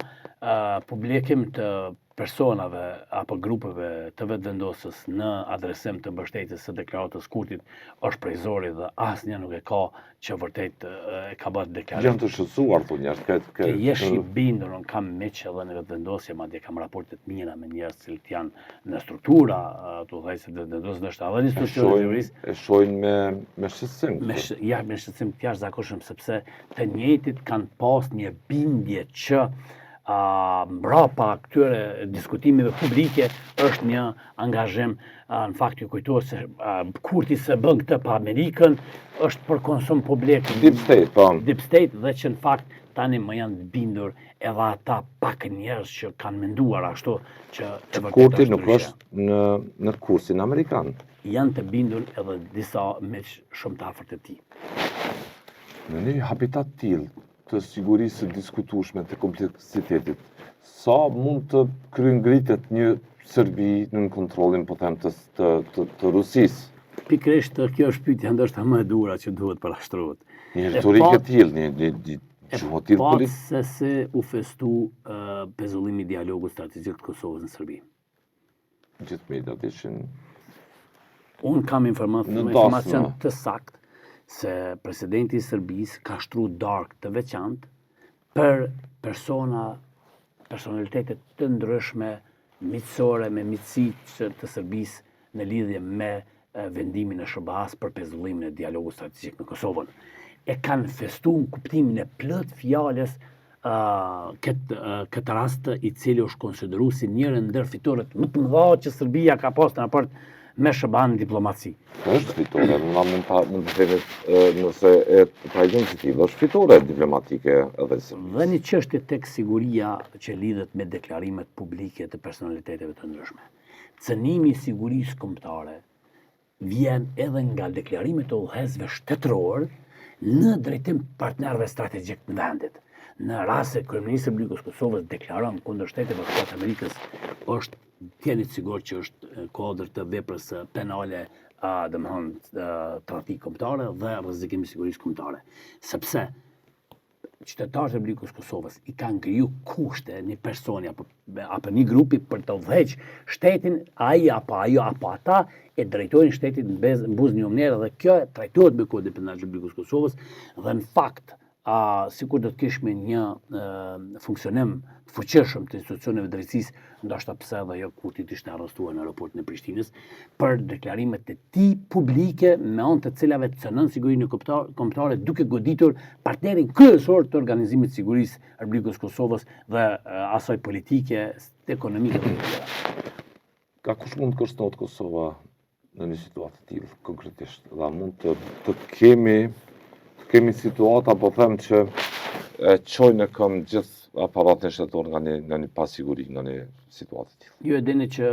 publikim të personave apo grupeve të vetëvendosës në adresim të mbështetjes së deklaratës Kurtit është prej dhe asnjë nuk e ka që vërtet e ka bërë deklarim. Janë të shqetësuar thonë njerëz Ke jesh i bindur, unë kam miq edhe në vetëvendosje, madje kam raporte të mira me njerëz që janë në struktura të udhëheqësve të vetëvendosjes, ndoshta edhe në strukturën e jurisë. E shohin me shqetësim. Me shqetësim të jashtëzakonshëm sepse të njëjtit kanë pas një bindje që mbrapa këtyre diskutimeve publike është një angazhim, në fakt ju kujtohet se Kurti se bën këtë pa Amerikën, është për konsum publik. Deep State, po. Deep State, dhe që në fakt tani më janë bindur edhe ata pak njerëz që kanë menduar ashtu që Kurti nuk është në kursin amerikan. Janë të bindur edhe disa miq shumë të afërt të tij. Në një habitat tillë të sigurisë së diskutueshme të kompleksitetit, sa mund të kryengritet një Serbi në kontrollin, po them, të Rusisë? Pikërisht kjo është pyetja ndoshta më e duhura që duhet parashtrohet. Një retorikë e tillë, një gjuhë tillë politik. Se se u festu pezullimi i dialogut strategjik të Kosovës në Serbi. Gjithë mediat ishin. Unë kam informacion të sakt se presidenti i Serbisë ka shtruar darkë të veçantë për personalitetet të ndryshme miqësore me miqësi të Serbisë në lidhje me vendimin e SBA-s për pezullimin e dialogut strategjik në Kosovën. E kanë festuar në kuptimin e plot fjalës këtë rast i cili është konsideruar si njëri ndër fitoret më të mëdha që Serbia ka pas në raport me SBA-n në diplomaci. Është fitore, mund të themi nëse e trajtojmë si tillë, është fitore diplomatike edhe Serbisë. Dhe një çështje tek siguria që lidhet me deklarimet publike të personaliteteve të ndryshme. Cënimi i sigurisë kombëtare vjen edhe nga deklarimet e udhëheqësve shtetëror në drejtim partnerëve strategjik të vendit. Në rast se kryeministri i Republikës Kosovës deklaron kundër Shtetit Bashkuar të Amerikës, është tjeni sigurt që është kodër të veprës penale, domethënë trafik kombëtare dhe rrezikim i sigurisë kombëtare. Sepse qytetarët e Republikës Kosovës i kanë kriju kushte një personi apo një grupi për të udhëheqë shtetin, ai apo ajo apo ata e drejtojnë shtetin në buzë një mënyrë dhe kjo trajtohet me kodin penal të Republikës Kosovës dhe në fakt sikur do të kishme një funksionim të fuqishëm të institucioneve drejtësisë, ndoshta pse edhe jo Kurti ishte arrestuar në aeroportin e Prishtinës për deklarimet e tij publike me anë të cilave cënon sigurinë kombëtare duke goditur partnerin kryesor të Organizimit të Sigurisë së Republikës Kosovës dhe asaj politike, ekonomike dhe tjera. Ka kush mund të kërcënohet Kosova në një situatë të tillë konkretisht? Dhe mund të kemi situata, po them, që çojnë në këmbë gjithë aparatin shtetor nga një pasiguri, nga një situatë të tillë. Ju e dini që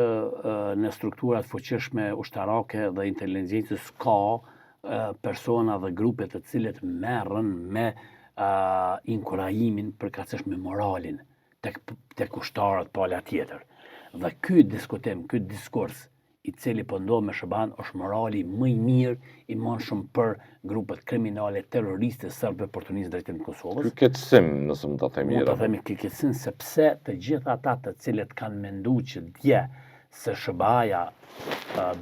në strukturat fuqishme ushtarake dhe inteligjencës ka persona dhe grupe të cilët merren me inkurajimin përkatësisht me moralin tek ushtarët pala tjetër. Dhe ky diskutim, ky diskurs i cili po ndodh me SBA-n është morali më i mirë i menshëm për grupet kriminale terroriste serbe oportunistë drejtim të Kosovës. Ky keqësim, nëse mund ta themi. Mund ta themi keqësim sepse të gjithë ata të cilët kanë menduar që dje se SBA-ja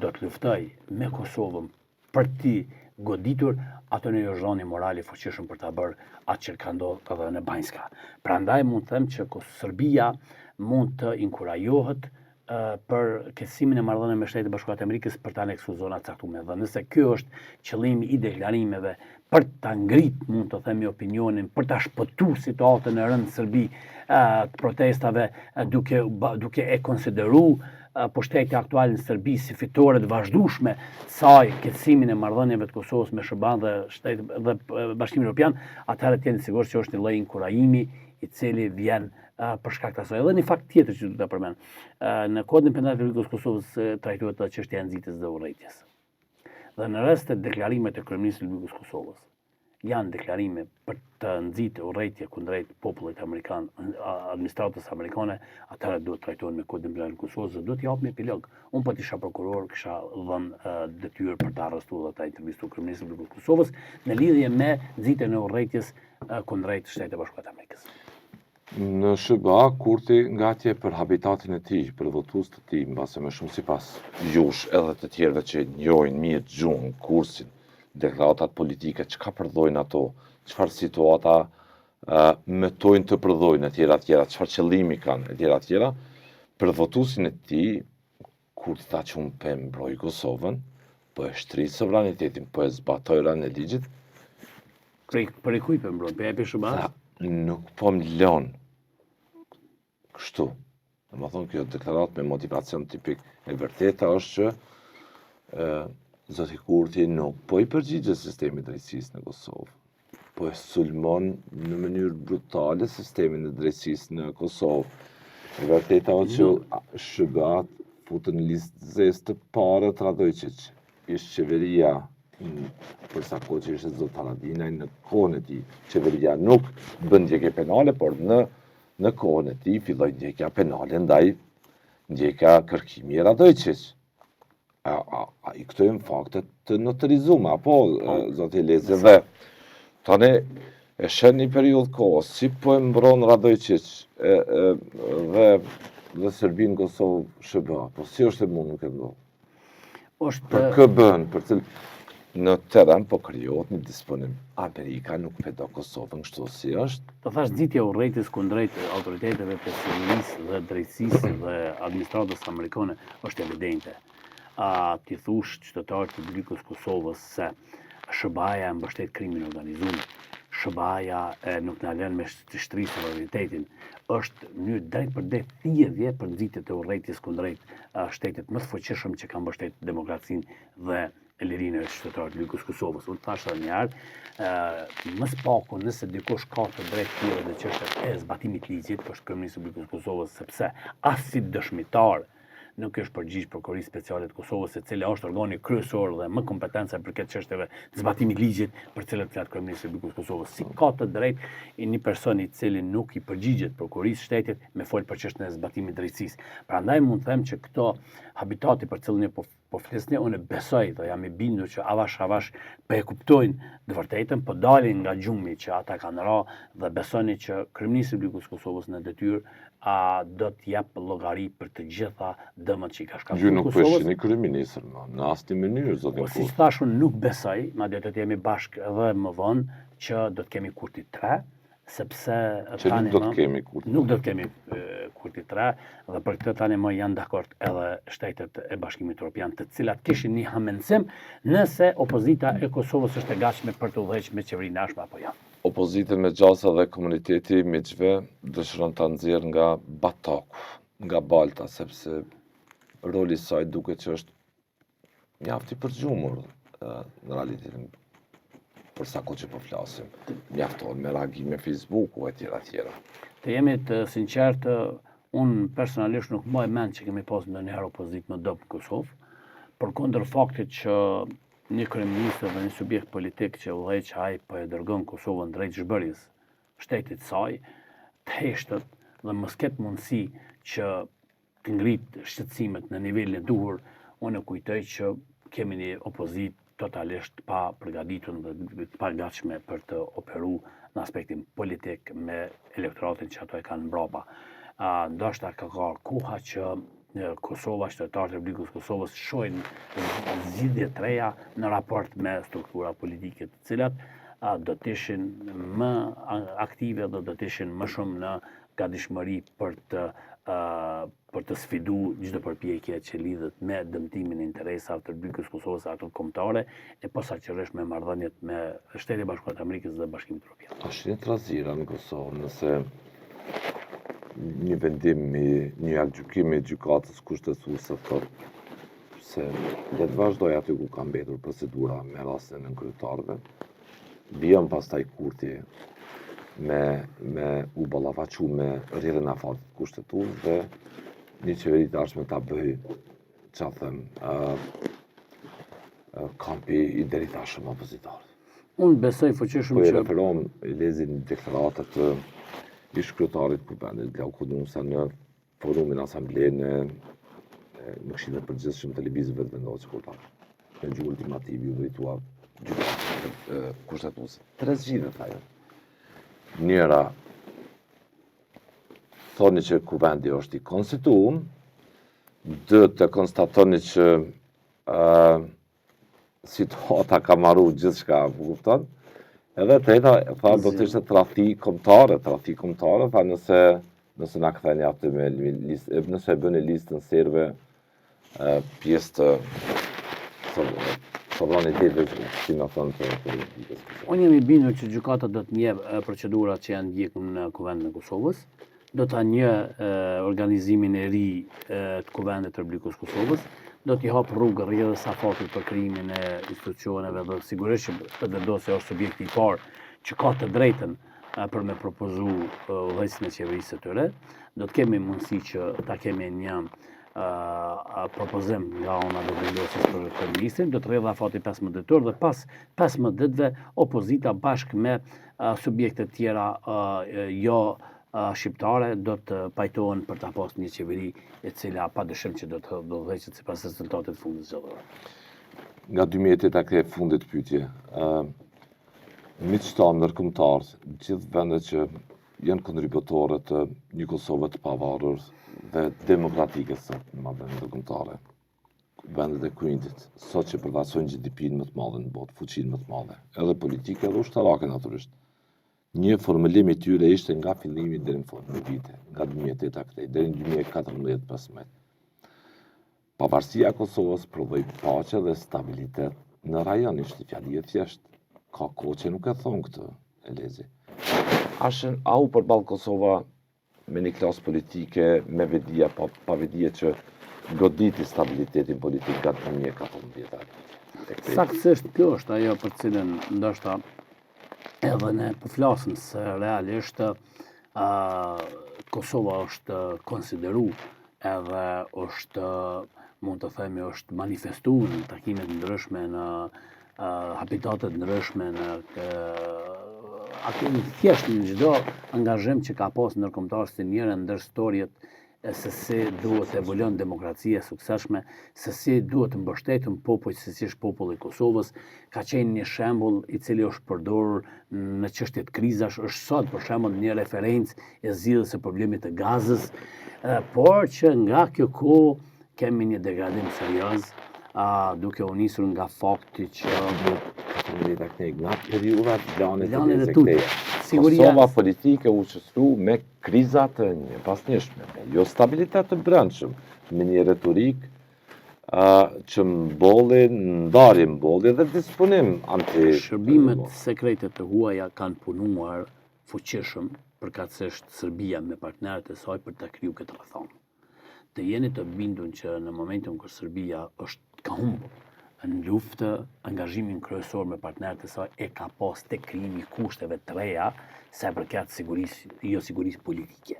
do të luftojë me Kosovën për t'i goditur, ato në jozhoni morali fuqishëm për ta bërë atë që ka ndodhur edhe në Banjska. Prandaj mund të them që Serbia mund të inkurajohet për kesimin e marrëdhënieve me Shtetet Bashkuara të Amerikës për të aneksuar zona të caktuara. Dhe nëse ky është qëllimi i deklarimeve për ta ngrit, mund të themi, opinionin, për ta shpëtuar situatën e rëndë në Serbi të protestave, duke e konsideruar pushteti aktual në Serbi si fitore të vazhdueshme saj kesimin e marrëdhënieve të Kosovës me SBA-n dhe Bashkimin Evropian, atëherë jeni sigurt që është një lloj inkurajimi i cili vjen për shkak të asaj. Edhe një fakt tjetër që do ta përmend. Në Kodin Penal të Republikës Kosovës trajtohet edhe çështja e nxitjes dhe urrëties. Dhe në rreth të deklarimet e kryeministrit të Republikës Kosovës janë deklarime për të nxitur urrëtie kundrejt popullit amerikan, administratës amerikane, atëherë duhet trajtohen me Kodin Penal të Kosovës dhe duhet japim epilog. Unë po isha prokuror, kisha dhënë detyrë për të arrestuar dhe ta intervistuar kryeministrin e Republikës Kosovës në lidhje me nxitjen e urrëties kundrejt Shtetit Bashkuar të Amerikës. Në SBA, kurti ngatje për habitatin e tij, për votues të tij, mbase më shumë sipas jush edhe të tjerëve që njohin mirë gjuhën, kursin, deklaratat politike, çka përdojnë ato, çfarë situata mëtojnë të përdojnë, etj, çfarë qëllimi kanë, etj. Për votuesin e tij, kurti tha që unë pe mbroj Kosovën, po e shtri sovranitetin, po e zbatoj ranë e ligjit. Për e kuj për mbroj, për e për SBA-s? Nuk po më lën kështu. Dhe më thonë, kjo deklarat me motivacion tipik e vërteta është që zoti Kurti nuk po i përgjigjet sistemit drejtësisë në Kosovë, po e sulmon në mënyrë brutale sistemin e drejtësisë në Kosovë. E vërteta është që SBA futën në listë zezë të parë të Radojqić, ishtë qeveria për sa kohë që ishte zot Haradinaj, në kohën e tij qeveria nuk bën ndjekje penale, por në kohën e tij filloi ndjekja penale ndaj ndjekja kërkimi i Radojqić. I këto janë fakte të noterizuara, apo zoti Leze, dhe tani e shën një periudhë kohës, si po e mbron Radojqić dhe Serbinë Kosovë SBA, po si është e mund nuk e ndodh? Për kë bën, për cilë në teren po krijohet një disponim. Amerika nuk pedo Kosovën kështu si është. Të thash nxitja urrejtës kundrejt autoriteteve të sigurisë dhe drejtësisë dhe administratës amerikane është evidente. Ti thush qytetarët të Republikës Kosovës se SBA-ja mbështet krimin organizuar. SBA-ja nuk na lën me të shtrisë suverenitetin. Është mënyrë drejt për drejt thirrje për nxitje të urrejtjes kundrejt shtetit më të fuqishëm që ka mbështetur demokracinë dhe lirinë e qytetarëve të Republikës Kosovës. Unë thash edhe një herë, më së paku nëse dikush ka të drejtë tillë në çështjet e zbatimit të ligjit, është kryeministri i Republikës Kosovës, sepse as si dëshmitar nuk është përgjigj prokurorisë speciale të Kosovës, e cila është organi kryesor dhe më kompetente për këtë çështjeve të zbatimit të ligjit, për cilët flet kryeministri i Republikës Kosovës. Si ka të drejtë një person i cili nuk i përgjigjet prokurorisë shtetit me fol për çështjen e zbatimit të drejtësisë. Prandaj mund të them që këto habitati për cilën po flisni, unë besoj dhe jam i bindur që avash po e kuptojnë të vërtetën, po dalin nga gjumi që ata kanë ra dhe besoni që kryeministri i Republikës Kosovës në detyrë do të jap llogari për të gjitha dëmët që i ka shkaktuar Ju nuk përshini kryeministër, në asnjë mënyrë, zotin Kurti. Si thash, unë nuk besoj, madje do të jemi bashkë edhe më vonë që do të kemi Kurti 3, sepse tani nuk do të kemi Kurti. Nuk do të kemi Kurti 3 dhe për këtë tani më janë dakord edhe shtetet e Bashkimit Evropian, të cilat kishin një hamendësim nëse opozita e Kosovës është e gatshme për të udhëhequr me qeverinë e ardhshme apo jo. Opozitën me gjasa dhe komuniteti miqve dëshiron ta nxjerrë nga bataku, nga balta, sepse roli i saj duket që është mjaft i përgjumur në realitetin për sa kohë që po flasim. Mjafton me reagime Facebooku etj. Të jemi të sinqertë, unë personalisht nuk mbaj mend që kemi pas ndonjëherë opozitë më dobët në Kosovë, përkundër faktit që një kryeminist dhe një subjekt politik që udhëheq ai po e dërgon Kosovën drejt zhbërjes shtetit saj, të heshtët dhe mos ketë mundësi që të ngrit shqetësimet në nivelin e duhur, unë kujtoj që kemi një opozitë totalisht pa përgatitur dhe pa gatshme për të operuar në aspektin politik me elektoratin që ato e kanë mbrapa. Ndoshta ka koha që Kosova, qytetarët e Republikës Kosovës shohin zgjidhje të reja në raport me struktura politike të cilat do të ishin më aktive dhe do të ishin më shumë në gatishmëri për të sfiduar çdo përpjekje që lidhet me dëmtimin e interesave të Republikës Kosovës ato kombëtare e posaçërisht me marrëdhëniet me Shtetet e Bashkuara të Amerikës dhe Bashkimin Evropian. Është një trazira në Kosovë nëse një vendim, një gjykim i gjykatës kushtetuese thotë se le të vazhdoj aty ku ka mbetur procedura me rastin e nënkryetarëve, bien pastaj Kurti me u ballafaqu me rrjedhën e afatit kushtetues dhe një qeveri të ardhshme ta bëj çfarë them kampi i deritashëm opozitar. Unë besoj fuqishëm që... Po që... e referohem, lezin deklaratat të ish kryetarit Kubendit, Glauku Nusa në forumin asamble në Këshillin e Përgjithshëm të Lëvizjeve të Vendosur Kombëtare. Në gjuhë ultimativ u dritua gjykatës kushtetuese. Tre zgjidhje thajo. Njëra thoni që kuvendi është i konstituum, 2 të konstatoni që situata ka marru gjithçka, po kupton? Edhe treta, tha do të ishte tradhti kombëtare, tha nëse na ktheni aty me listë, nëse e bëni listën serve pjesë të sovranitetit, si më thonë të politikës. Unë jam i bindur që gjykata do të njeh procedurat që janë ndjekur në Kuvendin e Kosovës, do ta njeh organizimin e ri të Kuvendit të Republikës Kosovës, do t'i hap rrugë rrjedhës afatit për krijimin e institucioneve dhe sigurisht që vendosja është subjekti i parë që ka të drejtën për me propozu udhëheqjen e qeverisë së tyre. Do të kemi mundësi që ta kemi një propozim nga ona do vendosjes për kryeministrin, do të rrjedhë afati 15 ditor dhe pas 15 ditëve opozita bashkë me subjekte tjera jo shqiptare do të pajtohen për ta pasur një qeveri e cila padyshim që do të udhëheqet sipas rezultatit fundit zgjedhor. Nga 2008 ka fundit pyetje. Miqtanë ndërkombëtar, gjithë vendet që janë kontributorë të një Kosovë të pavarur dhe demokratike sot në vendet ndërkombëtare, vendet e Krindit, sot që përfaqësojnë GDP-n më të madhe në botë, fuqinë më të madhe, edhe politike edhe ushtarake natyrisht. Një formulim i tyre ishte nga fillimi deri në vite, nga 2008 këtej deri në 2014-15. Pavarësia e Kosovës prodhoi paqe dhe stabilitet në rajon, ishte fjali e thjeshtë. Ka kohë që nuk e thonë këtë, Elezi. Au përballë Kosova me një klasë politike, me vedia, pa vedia që goditi stabilitetin politik nga 2014. Saktësisht kjo është ajo për cilën ndoshta edhe ne po flasim se realisht Kosova është konsideru edhe është, mund të themi, është manifestuar në takime të ndryshme, në habitate të ndryshme, thjesht në çdo angazhim që ka pas ndërkombëtar si njëra ndër storjet se si duhet të evoluon demokracia e suksesshme, se si duhet të mbështetën popujt, se si është populli i Kosovës, ka qenë një shembull i cili është përdorur në çështje të krizash, është sot për shembull një referencë e zgjidhjes së problemit të gazës, por që nga kjo kohë kemi një degradim serioz, duke u nisur nga fakti që nga periudha lanet e tutje. Kosova politike u qësru me kriza të pasnjëshme, jo stabilitet të brendshëm, me një retorik që ndarje mbolli dhe disponim anti. Shërbimet sekrete të huaja kanë punuar fuqishëm përkatësisht Serbia me partnerët e saj për ta kriju këtë rrethon. Të jeni të bindur që në momentin kur Serbia ka humbur në luftë, angazhimin kryesor me partnerët e saj e ka pas te krijimi i kushteve të reja sa i përket sigurisë politike.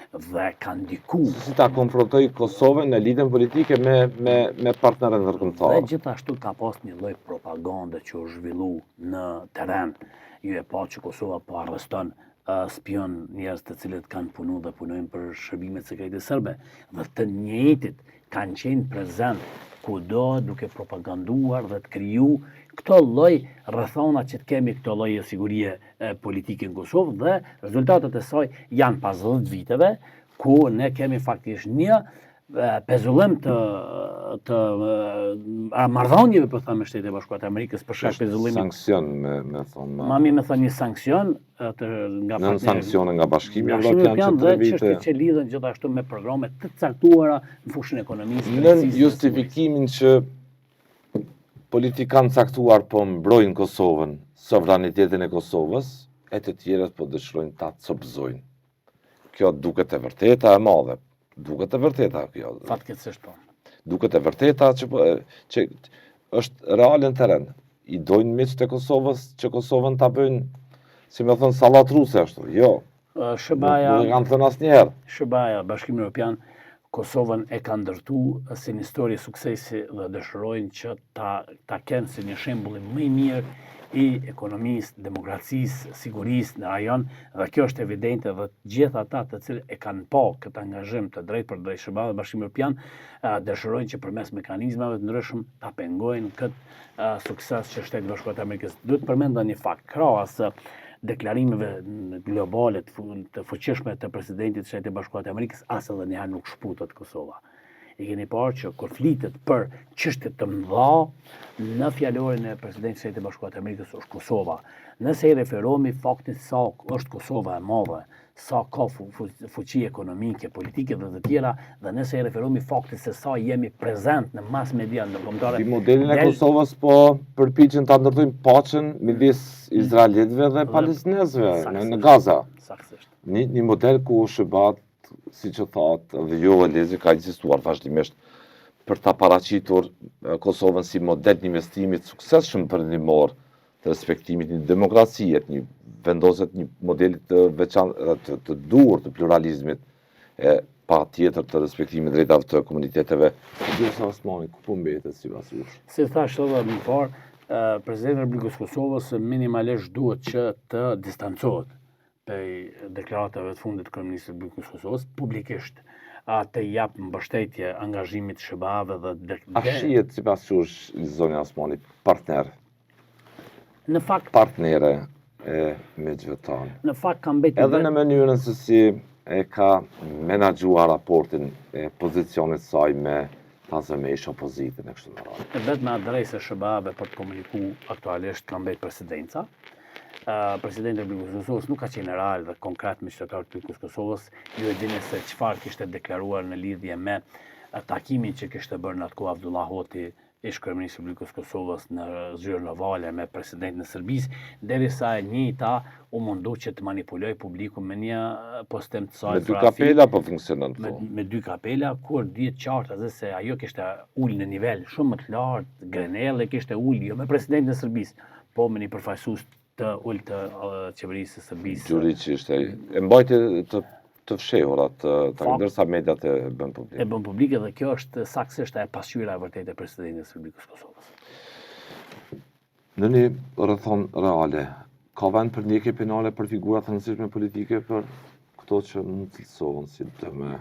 Dhe ka ndikuar. Si ta konfrontoi Kosovën në lidhjen politike me partnerët ndërkombëtar. Dhe gjithashtu ka pas një lloj propagande që u zhvillu në terren. Ju e pa që Kosova po arreston spion, njerëz të cilët kanë punu dhe punojnë për shërbimet sekrete serbe. Dhe të njëjtit kanë qenë prezent kudo duke propaganduar dhe të kriju këto lloj rrethona që të kemi këto lloje sigurie politike në Kosovë dhe rezultatet e saj janë pas 10 viteve ku ne kemi faktikisht një pezullim të marrëdhënieve për thënë me Shtetet e Bashkuara të Amerikës për shkak pezullimit. Sankcion me thonë. Ma mirë me thënë një sankcion nga partnerët. Sankcione nga Bashkimi Evropian dhe çështje që lidhen gjithashtu me programe të caktuara në fushën e ekonomisë. Në justifikimin që politikanë caktuar po mbrojnë Kosovën, sovranitetin e Kosovës, e të tjerët po dëshirojnë ta copëzojnë. Kjo duket e vërteta e madhe. Duket e vërteta kjo. Fatkeqësisht po. Duket e vërteta që është reale në terren. I dojnë miqtë e Kosovës që Kosovën ta bëjnë, si më thon, sallat ruse ashtu. Jo. SBA-ja nuk kanë thënë asnjëherë. SBA-ja, Bashkimi Evropian, Kosovën e ka ndërtu si një histori suksesi dhe dëshirojnë që ta kenë si një shembull më i mirë i ekonomisë, demokracisë, sigurisë në rajon, dhe kjo është evidente dhe gjithë ata të cilët e kanë pa këtë angazhim të drejtë për drejtë SBA dhe Bashkimi Evropian dëshirojnë që përmes mekanizmave të ndryshëm ta pengojnë këtë sukses që Shtetet e Bashkuara të Amerikës. Duhet përmenda një fakt, krahas deklarimeve globale të fuqishme të presidentit të Shtetit Bashkuar të Amerikës, as edhe njëherë nuk shputet Kosova. E keni parë që kur flitet për çështje të mëdha, në fjalorin e presidentit të Shtetit Bashkuar të Amerikës është Kosova. Nëse i referohemi faktit sa është Kosova e madhe, sa ka fuqi ekonomike, politike dhe të tjera, dhe nëse i referohemi faktit se sa jemi prezent në mas media ndërkombëtare. Modelin e Kosovës po përpiqen ta ndërtojnë paqen midis izraelitëve dhe palestinezëve në Gaza. Saktësisht. Një model ku SHBA, siç e thatë dhe jo Lezi, ka ekzistuar vazhdimisht për ta paraqitur Kosovën si model të investimit suksesshëm përndimor të respektimit një demokracie, një vendoset një modelit të veçantë të duhur të pluralizmit e pa tjetër të respektimit drejtave të komuniteteve. Dirsa Osmani, ku po mbetet sipas jush? Si thash edhe më parë, Presidenti i Republikës Kosovës minimalisht duhet që të distancohet prej deklaratave të fundit të kryeministrit të Republikës Kosovës publikisht, të jap mbështetje angazhimit të SHBA-ve dhe A shihet sipas jush Zonja Osmani partner? Në fakt Partnere e Medvetan. Në fakt ka mbetur Edhe në mënyrën se si e ka menaxhuar raportin e pozicionit saj me Tazemesh opozitën e kështu me radhë. Vetëm adresë SHBA-ve për të komunikuar aktualisht ka mbetur presidenca. Presidenti i Republikës Kosovës nuk ka qenë real dhe konkret me qytetarët e Republikës Kosovës. Ju e dini se çfarë kishte deklaruar në lidhje me takimin që kishte bërë në atë kohë Abdullah Hoti, ish kryeministri i Republikës Kosovës në zyrën ovale me presidentin e Serbisë, derisa e njëjta u mundu që të manipuloj publikun me një postim të saj. Me dy kapela po funksionon këto. Me dy kapela, kur dihet qartë atë se ajo kishte ulë në nivel shumë më të lartë, Grenelle kishte ulë jo me presidentin e Serbisë, po me një përfaqësues të ulë të qeverisë së Serbisë. Gjuriçi ishte e mbajti të fshehur atë, ndërsa mediat e bën publik. E bën publike dhe kjo është saktësisht e pasqyra e vërtetë e presidentit të Republikës Kosovës. Në një rrethon reale, ka vend për ndjekje penale për figura të rëndësishme politike për këto që mund të cilësohen si dëme,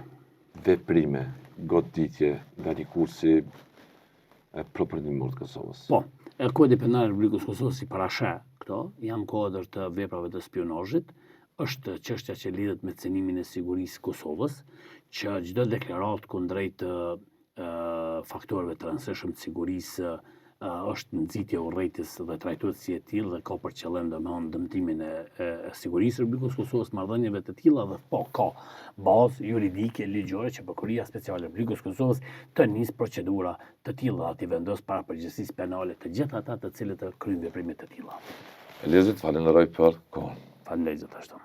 veprime, goditje nga një kursi e përndimor të Kosovës? Po, Kodi Penal i Republikës Kosovës si parasheh këto, janë kodër të veprave të spionazhit, është çështja që lidhet me cenimin e sigurisë Kosovës, që çdo deklaratë kundrejt faktorëve të rëndësishëm të sigurisë është nxitje urrëties dhe trajtohet si e tillë dhe ka për qëllim domethënë dëmtimin e sigurisë së Republikës Kosovës, marrëdhënieve të tilla dhe po ka bazë juridike ligjore që Prokuroria Speciale e Republikës Kosovës të nisë procedura të tilla aty vendos para përgjegjësisë penale të gjithë ata të cilët kryejnë veprime të tilla. Elezit, falenderoj për kohën. Faleminderit gjithashtu.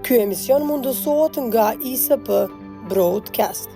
Ky emision mundësohet nga ISP Broadcast.